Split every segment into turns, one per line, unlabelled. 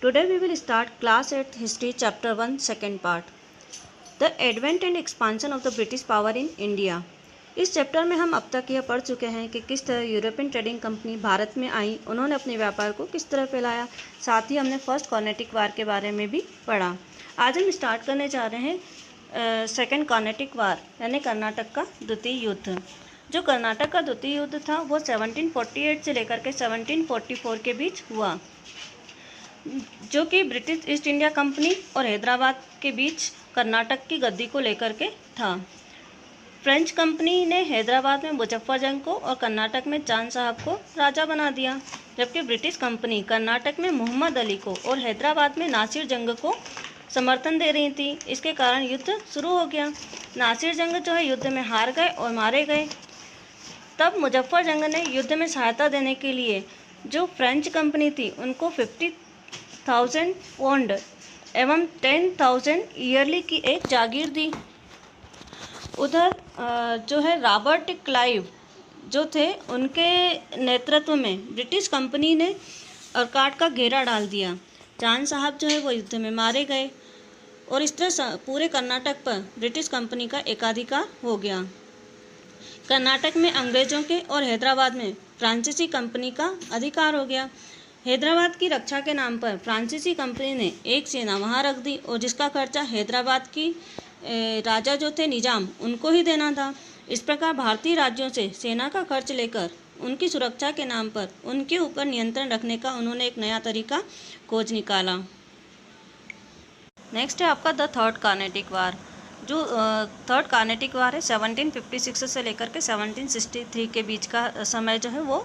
Today we will start class 8th history chapter 1 second part. The advent and expansion of the British power in India. इस chapter में हम अब तक यह पढ़ चुके हैं कि किस तरह यूरोपियन ट्रेडिंग कंपनी भारत में आई, उन्होंने अपने व्यापार को किस तरह फैलाया। साथ ही हमने फर्स्ट कार्नेटिक वार के बारे में भी पढ़ा। आज हम स्टार्ट करने जा रहे हैं सेकेंड कार्नेटिक वार यानी कर्नाटक का द्वितीय युद्ध। जो कर्नाटक का द्वितीय युद्ध था वो 1748 से लेकर के 1744 के बीच हुआ, जो कि ब्रिटिश ईस्ट इंडिया कंपनी और हैदराबाद के बीच कर्नाटक की गद्दी को लेकर के था। फ्रेंच कंपनी ने हैदराबाद में मुजफ्फर जंग को और कर्नाटक में चांद साहब को राजा बना दिया, जबकि ब्रिटिश कंपनी कर्नाटक में मोहम्मद अली को और हैदराबाद में नासिर जंग को समर्थन दे रही थी। इसके कारण युद्ध शुरू हो गया। नासिर जंग जो है युद्ध में हार गए और मारे गए। तब मुजफ्फर जंग ने युद्ध में सहायता देने के लिए जो फ्रेंच कंपनी थी उनको 50,000 पौंड एवं 10,000 ईयरली की एक जागीर दी। उधर जो है रॉबर्ट क्लाइव जो थे, उनके नेतृत्व में ब्रिटिश कंपनी ने अर्काट का घेरा डाल दिया। चांद साहब जो है वो युद्ध में मारे गए और इस तरह पूरे कर्नाटक पर ब्रिटिश कंपनी का एकाधिकार हो गया। कर्नाटक में अंग्रेजों के और हैदराबाद में फ्रांसीसी कंपनी का अधिकार हो गया। हैदराबाद की रक्षा के नाम पर फ्रांसीसी कंपनी ने एक सेना वहां रख दी और जिसका खर्चा हैदराबाद की राजा जो थे निजाम, उनको ही देना था। इस प्रकार भारतीय राज्यों से सेना का खर्च लेकर उनकी सुरक्षा के नाम पर उनके ऊपर नियंत्रण रखने का उन्होंने एक नया तरीका खोज निकाला। नेक्स्ट है आपका द थर्ड कार्नेटिक वार। जो थर्ड कार्नेटिक वार है 1756 से लेकर के 1763 के बीच का समय जो है वो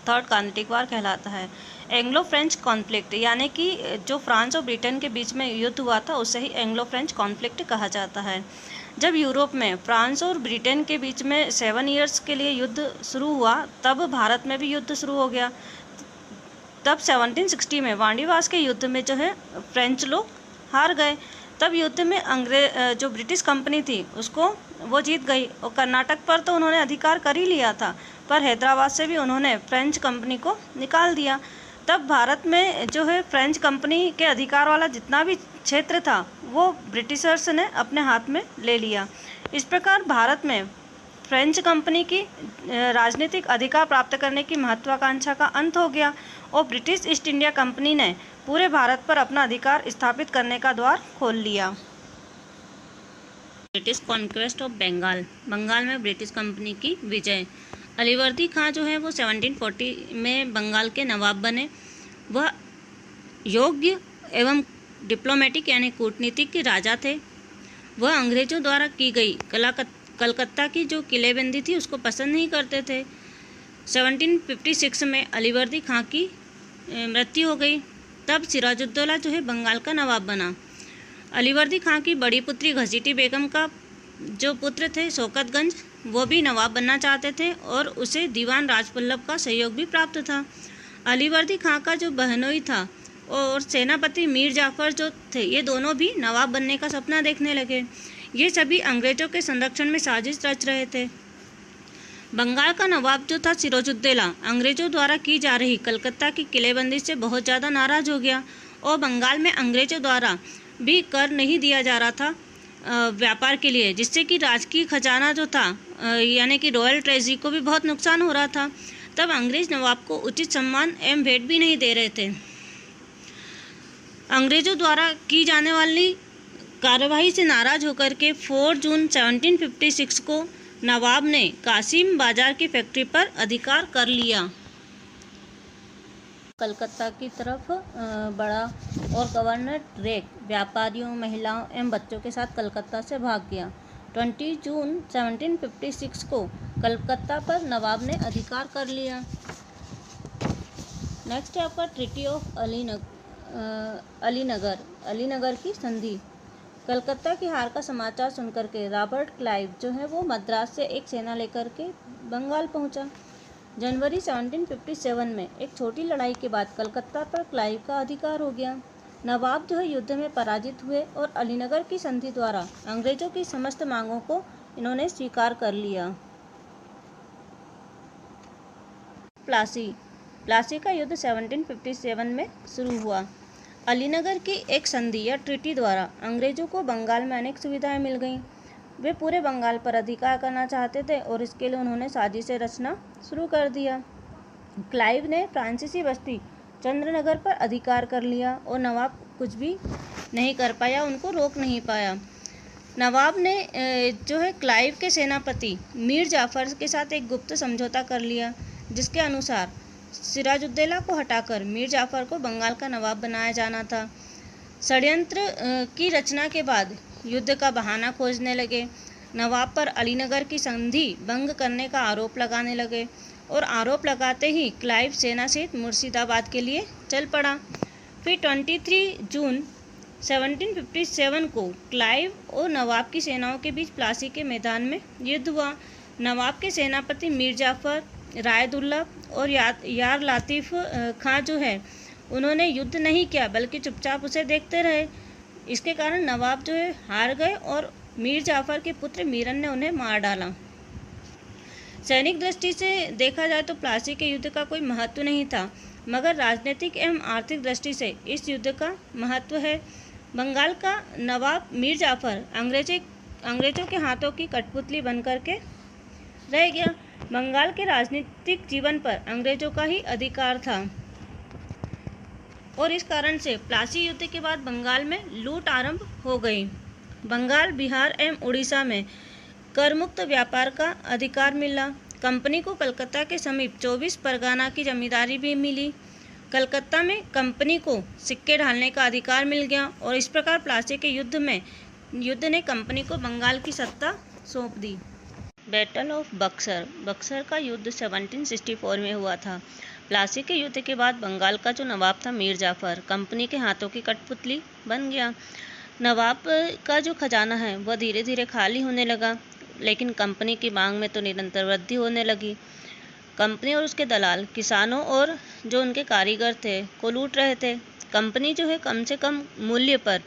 थर्ड कार्नेटिक वार कहलाता है। एंग्लो फ्रेंच कॉन्फ्लिक्ट यानी कि जो फ्रांस और ब्रिटेन के बीच में युद्ध हुआ था उसे ही एंग्लो फ्रेंच कॉन्फ्लिक्ट कहा जाता है। जब यूरोप में फ्रांस और ब्रिटेन के बीच में 7 ईयर्स के लिए युद्ध शुरू हुआ, तब भारत में भी युद्ध शुरू हो गया। तब 1760 में वांडीवास के युद्ध में जो है फ्रेंच लोग हार गए। तब युद्ध में जो ब्रिटिश कंपनी थी उसको वो जीत गई और कर्नाटक पर तो उन्होंने अधिकार कर ही लिया था, पर हैदराबाद से भी उन्होंने फ्रेंच कंपनी को निकाल दिया। तब भारत में जो है फ्रेंच कंपनी के अधिकार वाला जितना भी क्षेत्र था वो ब्रिटिशर्स ने अपने हाथ में ले लिया। इस प्रकार भारत में फ्रेंच कंपनी की राजनीतिक अधिकार प्राप्त करने की महत्वाकांक्षा का अंत हो गया और ब्रिटिश ईस्ट इंडिया कंपनी ने पूरे भारत पर अपना अधिकार स्थापित करने का द्वार खोल लिया। British conquest of Bengal. Bengal में ब्रिटिश कंपनी की विजय। अलीवर्दी खां जो है वो 1740 में बंगाल के नवाब बने। वह योग्य एवं डिप्लोमेटिक यानी कूटनीतिक के राजा थे। वह अंग्रेजों द्वारा की गई कलकत्ता की जो किलेबंदी थी उसको पसंद नहीं करते थे। 1756 में अलीवर्दी खां की मृत्यु हो गई। तब सिराजुद्दौला जो है बंगाल का नवाब बना। अलीवर्दी खां की बड़ी पुत्री घसीटी बेगम का जो पुत्र थे शौकतगंज, वो भी नवाब बनना चाहते थे और उसे दीवान राजपल्लव का सहयोग भी प्राप्त था। अलीवर्दी खां का जो बहनोई था और सेनापति मीर जाफर जो थे, ये दोनों भी नवाब बनने का सपना देखने लगे। ये सभी अंग्रेजों के संरक्षण में साजिश रच रहे थे। बंगाल का नवाब जो था सिराजुद्दौला अंग्रेजों द्वारा की जा रही कलकत्ता की किलेबंदी से बहुत ज़्यादा नाराज हो गया और बंगाल में अंग्रेजों द्वारा भी कर नहीं दिया जा रहा था व्यापार के लिए, जिससे कि राजकीय खजाना जो था यानी कि रॉयल ट्रेजरी को भी बहुत नुकसान हो रहा था। तब अंग्रेज नवाब को उचित सम्मान एवं भेंट भी नहीं दे रहे थे। अंग्रेजों द्वारा की जाने वाली कार्यवाही से नाराज होकर के 4 जून 1756 को नवाब ने कासिम बाजार की फैक्ट्री पर अधिकार कर लिया। कलकत्ता की तरफ बढ़ा और गवर्नर ड्रेक व्यापारियों, महिलाओं एवं बच्चों के साथ कलकत्ता से भाग गया। 20 जून 1756 को कलकत्ता पर नवाब ने अधिकार कर लिया। नेक्स्ट है आपका ट्रीटी ऑफ अलीनगर की संधि। कलकत्ता की हार का समाचार सुनकर के रॉबर्ट क्लाइव जो है वो मद्रास से एक सेना लेकर के बंगाल पहुंचा। जनवरी 1757 में एक छोटी लड़ाई के बाद कलकत्ता पर क्लाइव का अधिकार हो गया। नवाब जो है युद्ध में पराजित हुए और अलीनगर की संधि द्वारा अंग्रेजों की समस्त मांगों को इन्होंने स्वीकार कर लिया। प्लासी प्लासी का युद्ध 1757 में शुरू हुआ। अलीनगर की एक संधि या ट्रीटी द्वारा अंग्रेजों को बंगाल में अनेक सुविधाएं मिल गईं। वे पूरे बंगाल पर अधिकार करना चाहते थे और इसके लिए उन्होंने साजिशें रचना शुरू कर दिया। क्लाइव ने फ्रांसीसी बस्ती चंद्रनगर पर अधिकार कर लिया और नवाब कुछ भी नहीं कर पाया, उनको रोक नहीं पाया। नवाब ने जो है क्लाइव के सेनापति मीर जाफ़र के साथ एक गुप्त समझौता कर लिया, जिसके अनुसार सिराजुद्दौला को हटाकर मीर जाफ़र को बंगाल का नवाब बनाया जाना था। षड्यंत्र की रचना के बाद युद्ध का बहाना खोजने लगे। नवाब पर अलीनगर की संधि भंग करने का आरोप लगाने लगे और आरोप लगाते ही क्लाइव सेना सहित मुर्शिदाबाद के लिए चल पड़ा। फिर 23 जून 1757 को क्लाइव और नवाब की सेनाओं के बीच प्लासी के मैदान में युद्ध हुआ। नवाब के सेनापति मीर जाफ़र, रायदुल्ला और यार लातिफ खां जो है उन्होंने युद्ध नहीं किया, बल्कि चुपचाप उसे देखते रहे। इसके कारण नवाब जो है हार गए और मीर जाफ़र के पुत्र मीरन ने उन्हें मार डाला। सैनिक दृष्टि से देखा जाए तो प्लासी के युद्ध का कोई महत्व नहीं था, मगर राजनीतिक एवं आर्थिक दृष्टि से इस युद्ध का महत्व है। बंगाल का नवाब मीर जाफ़र अंग्रेजों के हाथों की कठपुतली बनकर के रह गया। बंगाल के राजनीतिक जीवन पर अंग्रेजों का ही अधिकार था और इस कारण से प्लासी युद्ध के बाद बंगाल में लूट आरंभ हो गई। बंगाल, बिहार एवं उड़ीसा में करमुक्त व्यापार का अधिकार मिला। कंपनी को कलकत्ता के समीप 24 परगना की जमींदारी भी मिली। कलकत्ता में कंपनी को सिक्के ढालने का अधिकार मिल गया और इस प्रकार प्लासी के युद्ध ने कंपनी को बंगाल की सत्ता सौंप दी। Battle of Buxar. बक्सर का युद्ध 1764 में हुआ था। प्लासी के युद्ध के बाद बंगाल का जो नवाब था मीर जाफ़र कंपनी के हाथों की कठपुतली बन गया। नवाब का जो खजाना है वह धीरे धीरे खाली होने लगा, लेकिन कंपनी की मांग में तो निरंतर वृद्धि होने लगी। कंपनी और उसके दलाल किसानों और जो उनके कारीगर थे को लूट रहे थे। कंपनी जो है कम से कम मूल्य पर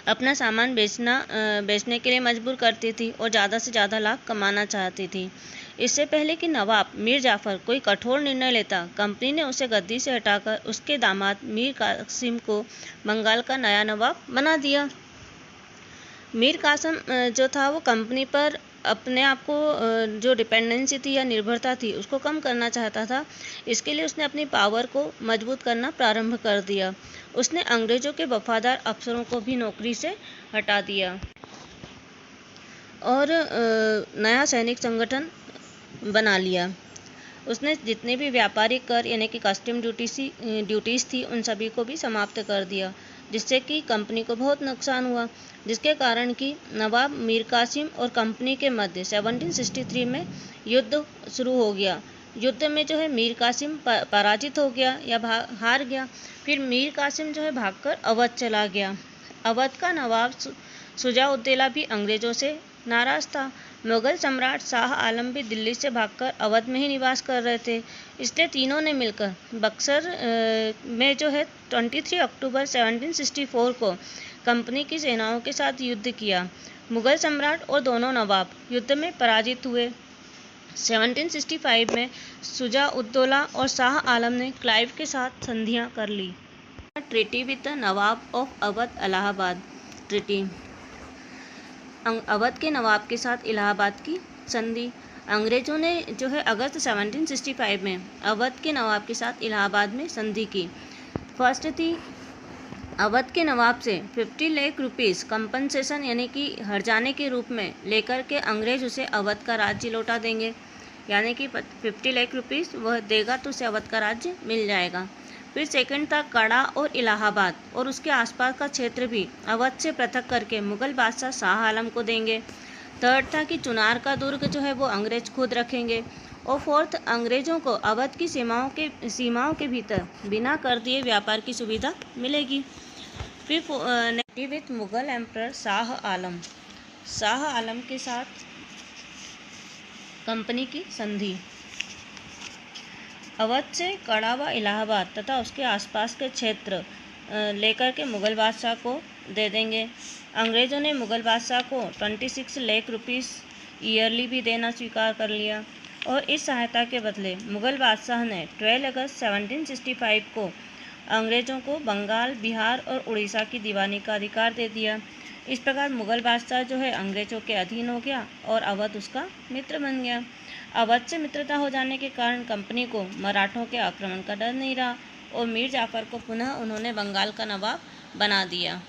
अपना सामान बेचने के लिए मजबूर करती थी और ज़्यादा से ज़्यादा लाभ कमाना चाहती थी। इससे पहले कि नवाब मीर जाफ़र कोई कठोर निर्णय लेता, कंपनी ने उसे गद्दी से हटाकर उसके दामाद मीर कासिम को बंगाल का नया नवाब बना दिया। मीर कासिम जो था वो कंपनी पर अपने आप को जो डिपेंडेंसी थी या निर्भरता थी उसको कम करना चाहता था। इसके लिए उसने अपनी पावर को मजबूत करना प्रारंभ कर दिया। उसने अंग्रेजों के वफादार अफसरों को भी नौकरी से हटा दिया और नया सैनिक संगठन बना लिया। उसने जितने भी व्यापारिक कर यानी कि कस्टम ड्यूटीज़ थी उन सभी को भी समाप्त कर दिया, जिससे कि कंपनी को बहुत नुकसान हुआ, जिसके कारण कि नवाब मीर कासिम और कंपनी के मध्य 1763 में युद्ध शुरू हो गया। युद्ध में जो है मीर कासिम पराजित हो गया या हार गया। फिर मीर कासिम जो है भागकर अवध चला गया। अवध का नवाब शुजाउद्दौला भी अंग्रेजों से नाराज था। मुगल सम्राट शाह आलम भी दिल्ली से भागकर अवध में ही निवास कर रहे थे। इसलिए तीनों ने मिलकर बक्सर में जो है 23 अक्टूबर 1764 को कंपनी की सेनाओं के साथ युद्ध किया। मुगल सम्राट और दोनों नवाब युद्ध में पराजित हुए। 1765 में शुजाउद्दौला और शाह आलम ने क्लाइव के साथ संधियां कर ली। Treaty with the nawab of Awadh Allahabad treaty. Awadh के नवाब के साथ इलाहाबाद की संधि। अंग्रेजों ने जो है अगस्त 1765 में अवध के नवाब के साथ इलाहाबाद में संधि की। फर्स्ट थी अवध के नवाब से 50 लाख रुपीज़ कंपनसेशन यानी कि हर्जाने के रूप में लेकर के अंग्रेज उसे अवध का राज्य लौटा देंगे, यानी कि 50 लाख रुपीज़ वह देगा तो उसे अवध का राज्य मिल जाएगा। फिर सेकंड था कड़ा और इलाहाबाद और उसके आसपास का क्षेत्र भी अवध से पृथक करके मुगल बादशाह शाह आलम को देंगे। थर्ड था कि चुनार का दुर्ग जो है वो अंग्रेज खुद रखेंगे। और फोर्थ, अंग्रेजों को अवध की सीमाओं के भीतर बिना कर दिए व्यापार की सुविधा मिलेगी। फिर विथ मुगल एम्परर शाह आलम के साथ कंपनी की संधि। अवध से कड़ा व इलाहाबाद तथा उसके आसपास के क्षेत्र लेकर के मुगल बादशाह को दे देंगे। अंग्रेज़ों ने मुगल बादशाह को 26 लाख रुपीज़ ईयरली भी देना स्वीकार कर लिया। और इस सहायता के बदले मुग़ल बादशाह ने 12 अगस्त 1765 को अंग्रेज़ों को बंगाल, बिहार और उड़ीसा की दीवानी का अधिकार दे दिया। इस प्रकार मुग़ल बादशाह जो है अंग्रेज़ों के अधीन हो गया और अवध उसका मित्र बन गया। अवध से मित्रता हो जाने के कारण कंपनी को मराठों के आक्रमण का डर नहीं रहा और मीर जाफ़र को पुनः उन्होंने बंगाल का नवाब बना दिया।